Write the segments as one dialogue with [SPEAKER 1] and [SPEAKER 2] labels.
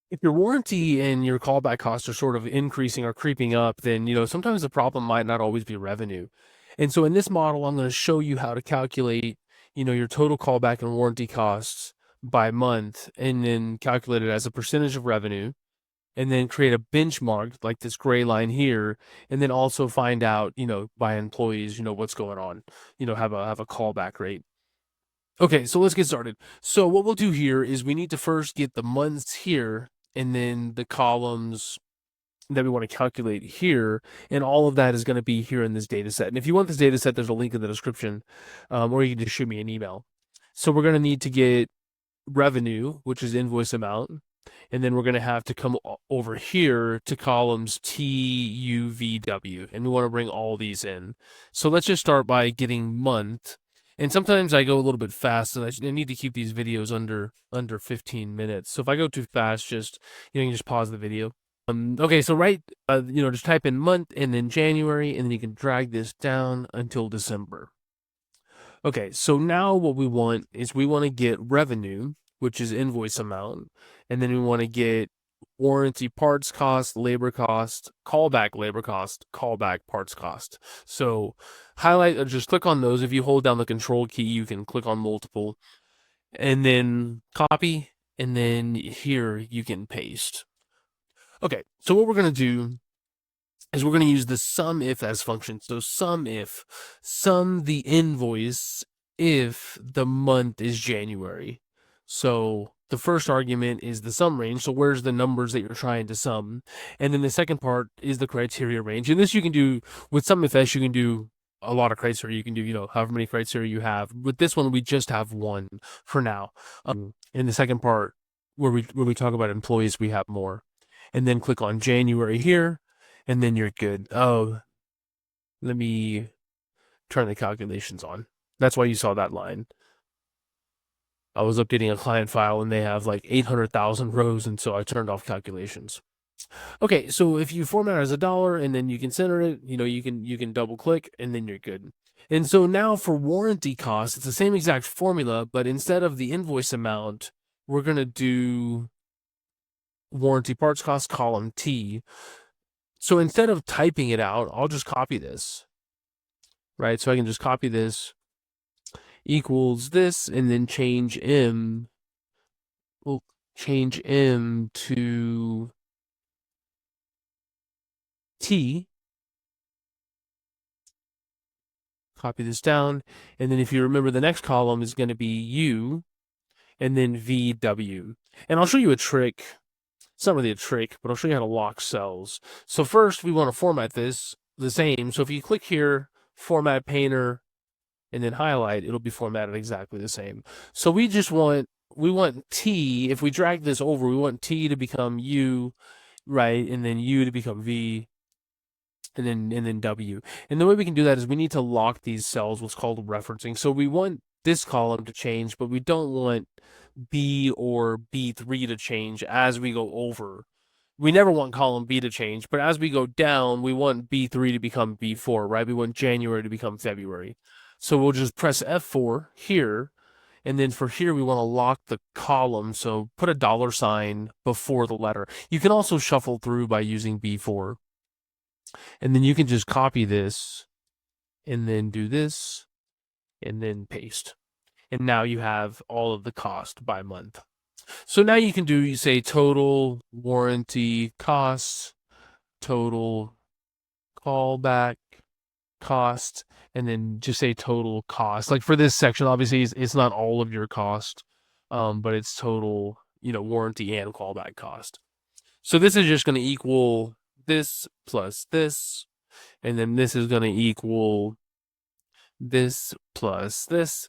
[SPEAKER 1] If your warranty and your callback costs are sort of increasing or creeping up, then, sometimes the problem might not always be revenue. And so in this model, I'm going to show you how to calculate, your total callback and warranty costs by month and then calculate it as a percentage of revenue and then create a benchmark like this gray line here and then also find out, by employees, what's going on, have a callback rate. Okay, so let's get started. So what we'll do here is we need to first get the months here and then the columns that we want to calculate here, and all of that is going to be here in this data set. And if you want this data set, there's a link in the description, or you can just shoot me an email. So we're going to need to get revenue, which is invoice amount, and then we're going to have to come over here to columns T, U, V, W, and we want to bring all these in. So let's just start by getting month. And sometimes I go a little bit fast, and I need to keep these videos under 15 minutes. So if I go too fast, just you can just pause the video. Okay, so just type in month and then January, and then you can drag this down until December. Okay, so now what we want is we want to get revenue, which is invoice amount, and then we want to get warranty parts cost, labor cost, callback labor cost, callback parts cost. So highlight or just click on those. If you hold down the control key, you can click on multiple and then copy, and then here you can paste. Okay, so what we're going to do is we're going to use the SUMIFS as function. So SUMIFS, sum the invoice if the month is January. So the first argument is the sum range. So where's the numbers that you're trying to sum? And then the second part is the criteria range. And this you can do with SUMIFS, you can do a lot of criteria. You can do, however many criteria you have. With this one, we just have one for now. In the second part, where we talk about employees, we have more. And then click on January here, and then you're good. Oh, let me turn the calculations on. That's why you saw that line. I was updating a client file and they have like 800,000 rows, and so I turned off calculations. Okay, so if you format it as $1 and then you can center it, you can double click and then you're good. And so now for warranty costs, it's the same exact formula, but instead of the invoice amount, we're going to do warranty parts cost column T. So instead of typing it out, I'll just copy this, right? So I can just copy this equals this and then change M. We'll change M to T. Copy this down. And then if you remember, the next column is going to be U and then VW. And I'll show you a trick. It's not really a trick, but I'll show you how to lock cells. So first, we want to format this the same. So if you click here, Format Painter, and then highlight, it'll be formatted exactly the same. So we want T, if we drag this over, we want T to become U, right? And then U to become V, and then W. And the way we can do that is we need to lock these cells, what's called referencing. So we want this column to change, but we don't want B or B3 to change as we go over. We never want column B to change, but as we go down, we want B3 to become B4, right? We want January to become February. So we'll just press F4 here, and then for here, we want to lock the column. So put a $sign before the letter. You can also shuffle through by using B4. And then you can just copy this, and then do this, and then paste. And now you have all of the cost by month. So now you can say total warranty costs, total callback cost, and then just say total cost. Like for this section, obviously it's not all of your cost, but it's total, warranty and callback cost. So this is just going to equal this plus this, and then this is going to equal this plus this,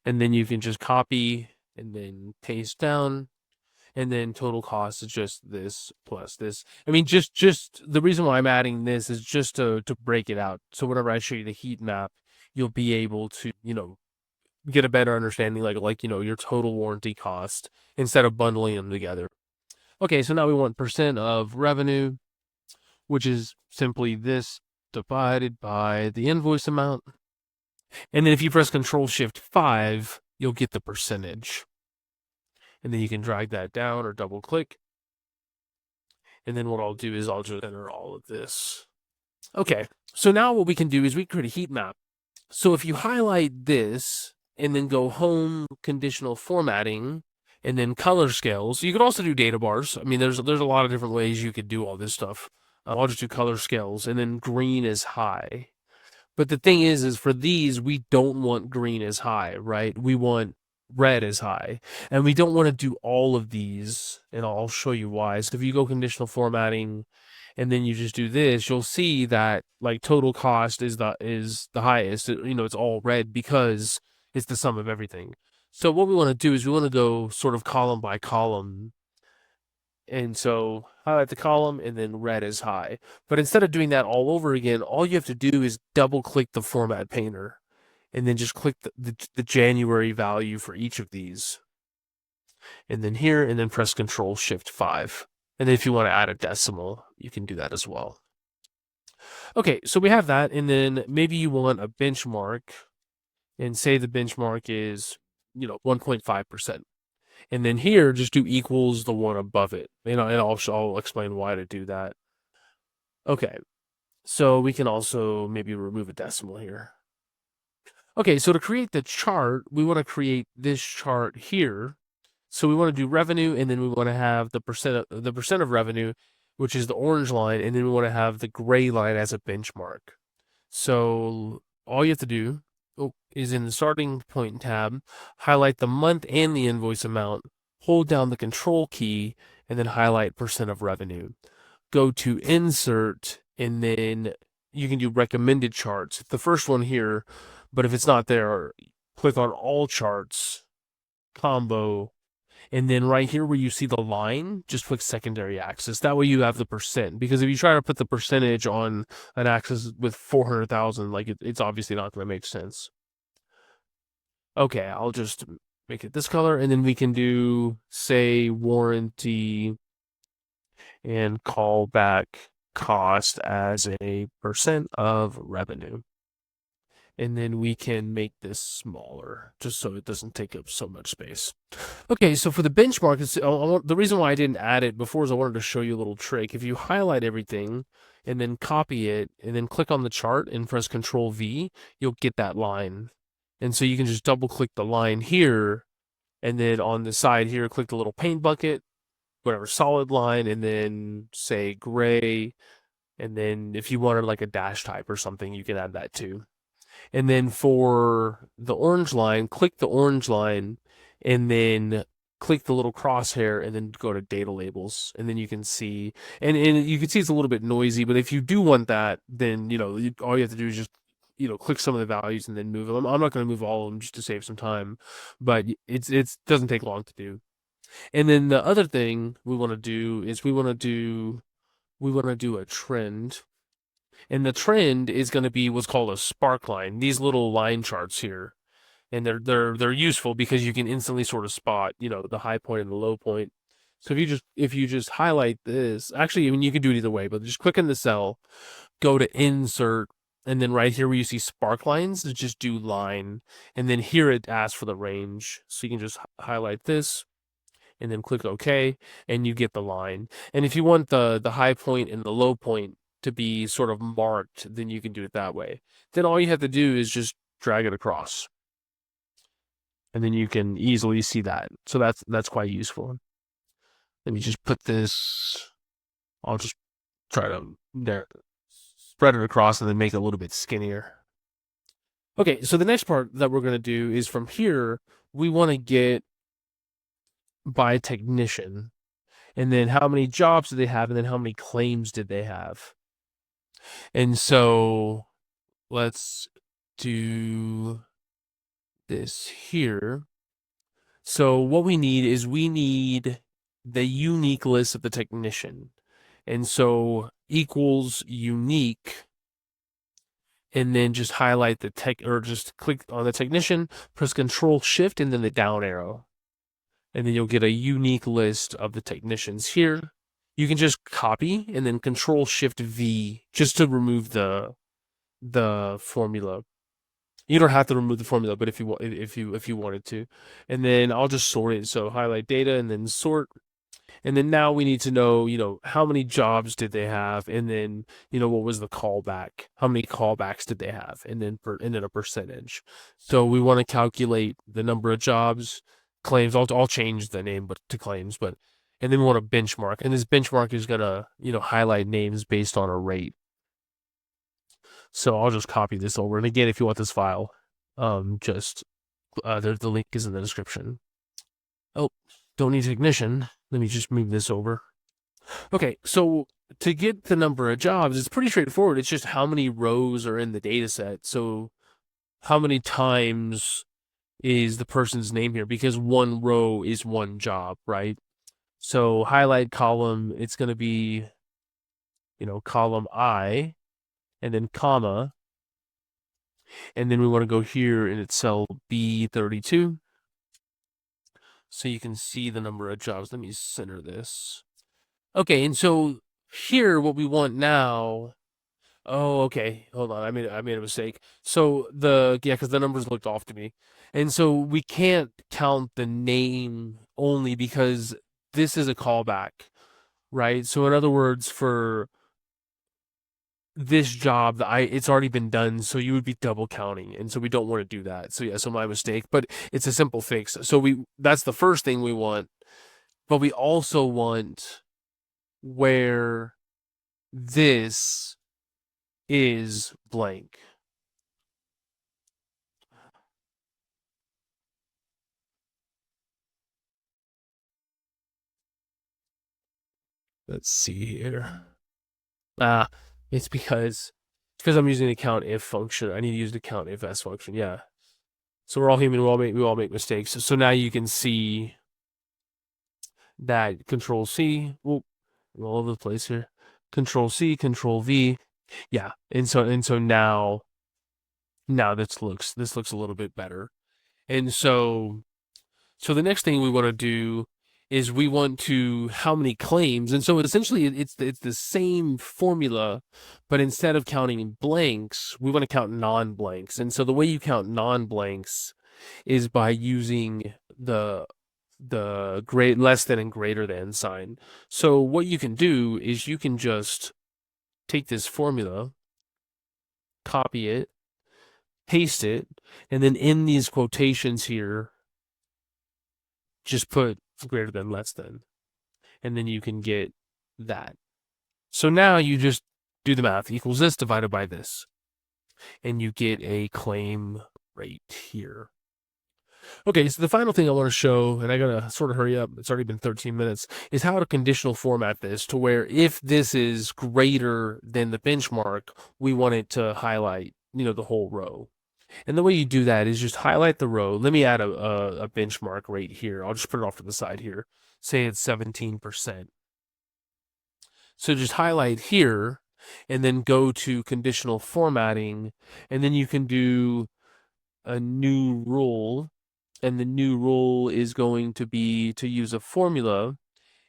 [SPEAKER 1] and then you can just copy and then paste down, and then total cost is just this plus this. I mean, just the reason why I'm adding this is just to break it out. So whenever I show you the heat map, you'll be able to, get a better understanding, like your total warranty cost instead of bundling them together. Okay, so now we want percent of revenue, which is simply this divided by the invoice amount. And then if you press Control-Shift-5, you'll get the percentage. And then you can drag that down or double click, And then what I'll do is I'll just enter all of this. Okay, so now what we can do is we create a heat map. So if you highlight this and then go home, conditional formatting, and then color scales, you could also do data bars. I mean, there's a lot of different ways you could do all this stuff. I'll just do color scales, and then green is high. But the thing is for these, we don't want green as high, right? We want red as high. And we don't want to do all of these, and I'll show you why. So if you go conditional formatting and then you just do this, you'll see that like total cost is the highest. It's all red because it's the sum of everything. So what we want to do is we want to go sort of column by column. And so highlight the column and then red is high. But instead of doing that all over again, all you have to do is double click the format painter and then just click the January value for each of these. And then here, and then press Control Shift 5. And then if you want to add a decimal, you can do that as well. Okay, so we have that, and then maybe you want a benchmark, and say the benchmark is, 1.5%. And then here, just do equals the one above it. And I'll explain why to do that. Okay, so we can also maybe remove a decimal here. Okay, so to create the chart, we want to create this chart here. So we want to do revenue, and then we want to have the percent of revenue, which is the orange line, and then we want to have the gray line as a benchmark. So all you have to do is in the starting point tab, highlight the month and the invoice amount, hold down the control key, and then highlight percent of revenue. Go to insert, and then you can do recommended charts. The first one here, but if it's not there, click on all charts, combo, and then right here where you see the line, just click secondary axis. That way you have the percent. Because if you try to put the percentage on an axis with 400,000, like it's obviously not going to make sense. Okay, I'll just make it this color, and then we can do, say, warranty and callback cost as a percent of revenue. And then we can make this smaller, just so it doesn't take up so much space. Okay, so for the benchmark, the reason why I didn't add it before is I wanted to show you a little trick. If you highlight everything and then copy it and then click on the chart and press Control V, you'll get that line. And so you can just double click the line here, and then on the side here, click the little paint bucket, whatever solid line, and then say gray. And then if you wanted like a dash type or something, you can add that too. And then for the orange line, click the orange line and then click the little crosshair and then go to data labels. And then you can see, and you can see it's a little bit noisy, but if you do want that, then, all you have to do is just, click some of the values and then move them. I'm not going to move all of them just to save some time, but it doesn't take long to do. And then the other thing we want to do is we want to do a trend. And the trend is going to be what's called a sparkline. These little line charts here, and they're useful because you can instantly sort of spot, the high point and the low point. So if you just highlight this, actually, I mean, you can do it either way, but just click in the cell, go to insert, and then right here where you see sparklines, just do line, and then here it asks for the range. So you can just highlight this, and then click OK, and you get the line. And if you want the high point and the low point to be sort of marked, then you can do it that way. Then all you have to do is just drag it across. And then you can easily see that. So that's quite useful. Let me just put this, I'll just try to spread it across and then make it a little bit skinnier. Okay, so the next part that we're going to do is from here, we want to get by technician. And then how many jobs did they have? And then how many claims did they have? And so let's do this here. So what we need is the unique list of the technician. And so equals unique, and then just highlight the or just click on the technician, press Control Shift, and then the down arrow. And then you'll get a unique list of the technicians here. You can just copy and then Control Shift V just to remove the formula. You don't have to remove the formula, but if you wanted to. And then I'll just sort it. So highlight data and then sort. And then now we need to know, how many jobs did they have, and then, what was the callback? How many callbacks did they have, and then a percentage. So we want to calculate the number of jobs, claims. I'll change the name, but to claims, but and then we want a benchmark, and this benchmark is gonna, highlight names based on a rate. So I'll just copy this over, and again, if you want this file, just the link is in the description. Oh, don't need ignition. Let me just move this over. Okay, so to get the number of jobs, it's pretty straightforward. It's just how many rows are in the data set. So how many times is the person's name here? Because one row is one job, right? So highlight column, it's going to be, column I, and then comma, and then we want to go here and it's cell B32. So you can see the number of jobs. Let me center this. Okay, and so here what we want now. Oh, okay. Hold on. I made a mistake. So because the numbers looked off to me. And so we can't count the name only because this is a callback, right? So in other words, for this job, it's already been done, so you would be double counting, and so we don't want to do that. So yeah, so my mistake, but it's a simple fix. So that's the first thing we want, but we also want where this is blank. Let's see here. It's because I'm using the count if function. I need to use the count if s function. Yeah. So we're all human. We all make mistakes. So now you can see that Control C. Well, I'm all over the place here. Control C, Control V. Yeah. And so now this looks a little bit better. And so the next thing we want to do is we want to how many claims. And so essentially it's the same formula, but instead of counting blanks, we want to count non-blanks. And so the way you count non-blanks is by using the less than and greater than sign. So what you can do is you can just take this formula, copy it, paste it, and then in these quotations here, just put greater than, less than, and then you can get that. So now you just do the math, equals this divided by this, and you get a claim rate here. Okay, so the final thing I want to show, and I gotta sort of hurry up, it's already been 13 minutes, is how to conditional format this to where if this is greater than the benchmark, we want it to highlight, the whole row. And the way you do that is just highlight the row. Let me add a benchmark right here. I'll just put it off to the side here. Say it's 17%. So just highlight here and then go to conditional formatting, and then you can do a new rule, and the new rule is going to be to use a formula,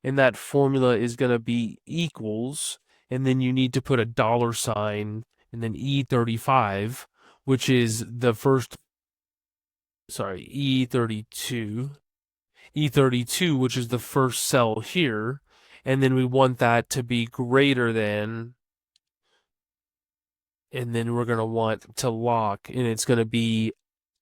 [SPEAKER 1] and that formula is going to be equals, and then you need to put a $sign and then E35, which is the first, sorry, E32, which is the first cell here, and then we want that to be greater than, and then we're going to want to lock, and it's going to be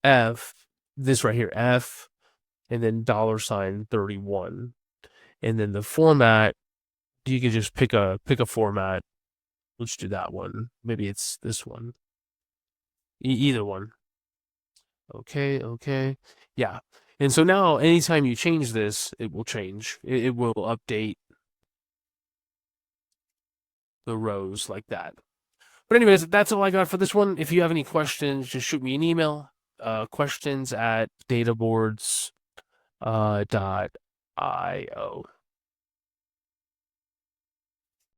[SPEAKER 1] F, this right here, F, and then $sign 31. And then the format, you can just pick a format. Let's do that one. Maybe it's this one. Either one. Okay. Yeah. And so now anytime you change this, it will change. It will update the rows like that. But anyways, that's all I got for this one. If you have any questions, just shoot me an email. Questions at databoards.io.